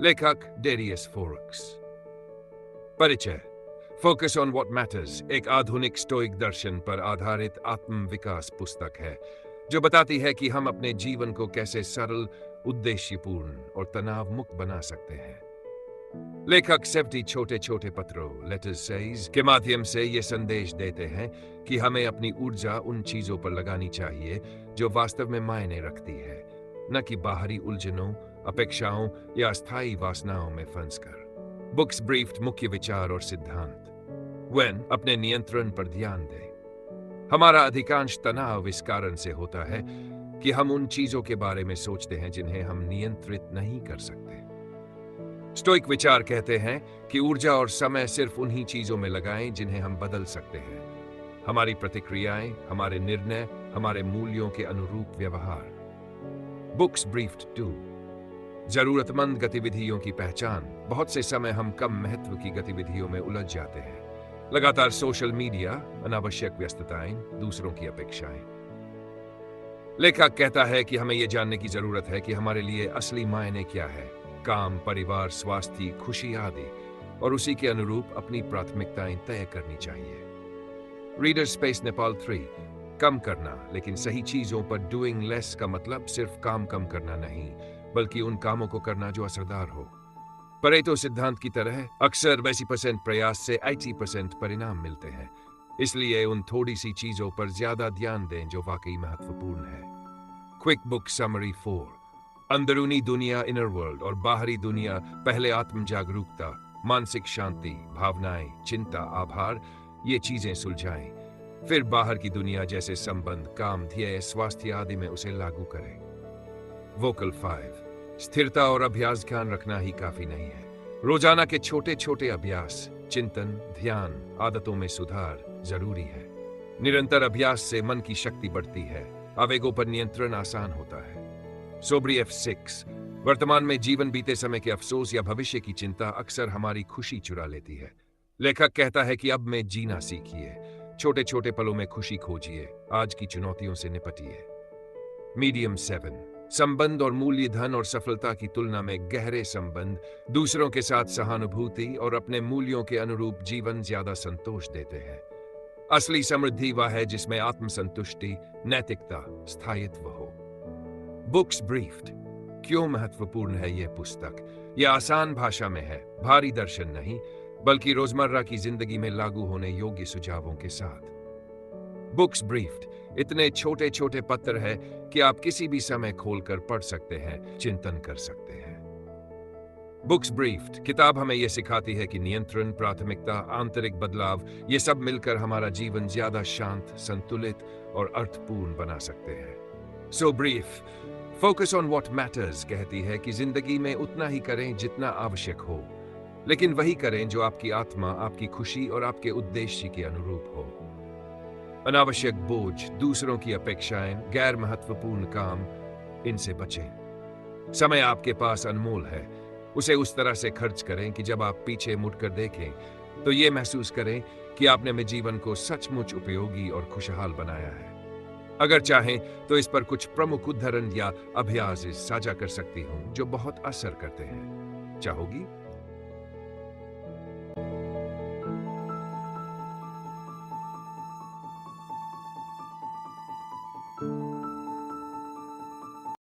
लेखक Darius forex. परिचय। Focus on what matters एक आधुनिक स्टोइक दर्शन पर आधारित आत्म विकास पुस्तक है जो बताती है कि हम अपने जीवन को कैसे सरल, उद्देश्यपूर्ण और तनाव मुक्त बना सकते हैं। लेखक 70 छोटे छोटे पत्रों लेटर्स सेज के माध्यम से ये संदेश देते हैं कि हमें अपनी ऊर्जा उन चीजों पर लगानी चाहिए जो वास्तव में मायने रखती है, न कि बाहरी उलझनों, अपेक्षाओं या अस्थायी वासनाओं में फंसकर। बुक्स ब्रीफ्ड मुख्य विचार और सिद्धांत। वेन अपने नियंत्रण पर ध्यान दें। हमारा अधिकांश तनाव इस कारण से होता है कि हम उन चीजों के बारे में सोचते हैं जिन्हें हम नियंत्रित नहीं कर सकते। स्टोइक विचार कहते हैं कि ऊर्जा और समय सिर्फ उन्हीं चीजों में लगाएं जिन्हें हम बदल सकते हैं। हमारी प्रतिक्रियाएं, हमारे निर्णय, हमारे मूल्यों के अनुरूप व्यवहार। बुक्स ब्रीफ्ड 2 जरूरतमंद गतिविधियों की पहचान। बहुत से समय हम कम महत्व की गतिविधियों में उलझ जाते हैं। लगातार सोशल मीडिया, अनावश्यक व्यस्तताएं, दूसरों की अपेक्षाएं। लेखक कहता है कि हमें यह जानने की जरूरत है कि हमारे लिए असली मायने क्या है। काम, परिवार, स्वास्थ्य, खुशी आदि, और उसी के अनुरूप अपनी प्राथमिकताएं तय करनी चाहिए। रीडर स्पेस नेपाल 3 कम करना, लेकिन सही चीजों पर डूइंग लेस का मतलब सिर्फ काम कम करना नहीं, बल्कि उन कामों को करना जो असरदार हो। परेटो सिद्धांत की तरह अक्सर 20% प्रयास से 80% परिणाम मिलते हैं। इसलिए उन थोड़ी सी चीजों पर ज्यादा ध्यान दें जो वाकई महत्वपूर्ण है। क्विक बुक समरी 4 अंदरूनी दुनिया इनर वर्ल्ड और बाहरी दुनिया पहले आत्म जागरूकता, मानसिक शांति, भावनाएं, चिंता, आभार, ये चीजें सुलझाएं। फिर बाहर की दुनिया जैसे संबंध, काम, ध्येय, स्वास्थ्य आदि में उसे लागू करें। वोकल 5 स्थिरता और अभ्यास ध्यान रखना ही काफी नहीं है। रोजाना के छोटे छोटे अभ्यास, चिंतन, ध्यान, आदतों में सुधार जरूरी है। निरंतर अभ्यास से मन की शक्ति बढ़ती है, आवेगों पर नियंत्रण आसान होता है। सोब्री F6 वर्तमान में जीवन बीते समय के अफसोस या भविष्य की चिंता अक्सर हमारी खुशी चुरा लेती है। लेखक कहता है कि अब में जीना सीखिए, छोटे छोटे पलों में खुशी खोजिए, आज की चुनौतियों से निपटिए। मीडियम 7 संबंध और मूल्य। धन और सफलता की तुलना में गहरे संबंध, दूसरों के साथ सहानुभूति और अपने मूल्यों के अनुरूप जीवन ज्यादा संतोष देते हैं। असली समृद्धि वह है जिसमें आत्मसंतुष्टि, नैतिकता, स्थायित्व हो। बुक्स ब्रीफ्ड क्यों महत्वपूर्ण है यह पुस्तक? यह आसान भाषा में है, भारी दर्शन नहीं, बल्कि रोजमर्रा की जिंदगी में लागू होने योग्य सुझावों के साथ। बुक्स ब्रीफ्ड इतने छोटे छोटे पत्र है कि आप किसी भी समय खोलकर पढ़ सकते हैं, चिंतन कर सकते हैं। बुक्स ब्रीफ्ड किताब हमें यह सिखाती है कि नियंत्रण, प्राथमिकता, आंतरिक बदलाव, ये सब मिलकर हमारा जीवन ज्यादा शांत, संतुलित और अर्थपूर्ण बना सकते हैं। So brief focus on what matters कहती है कि जिंदगी में उतना ही करें जितना आवश्यक हो, लेकिन वही करें जो आपकी आत्मा, आपकी खुशी और आपके उद्देश्य के अनुरूप हो। अनावश्यक बोझ, दूसरों की अपेक्षाएं, गैर महत्वपूर्ण काम, इनसे बचें। समय आपके पास अनमोल है, उसे उस तरह से खर्च करें कि जब आप पीछे मुड़कर देखें तो ये महसूस करें कि आपने अपने जीवन को सचमुच उपयोगी और खुशहाल बनाया है। अगर चाहें तो इस पर कुछ प्रमुख उदाहरण या अभ्यास साझा कर सकती हूं जो बहुत असर करते हैं। चाहोगी?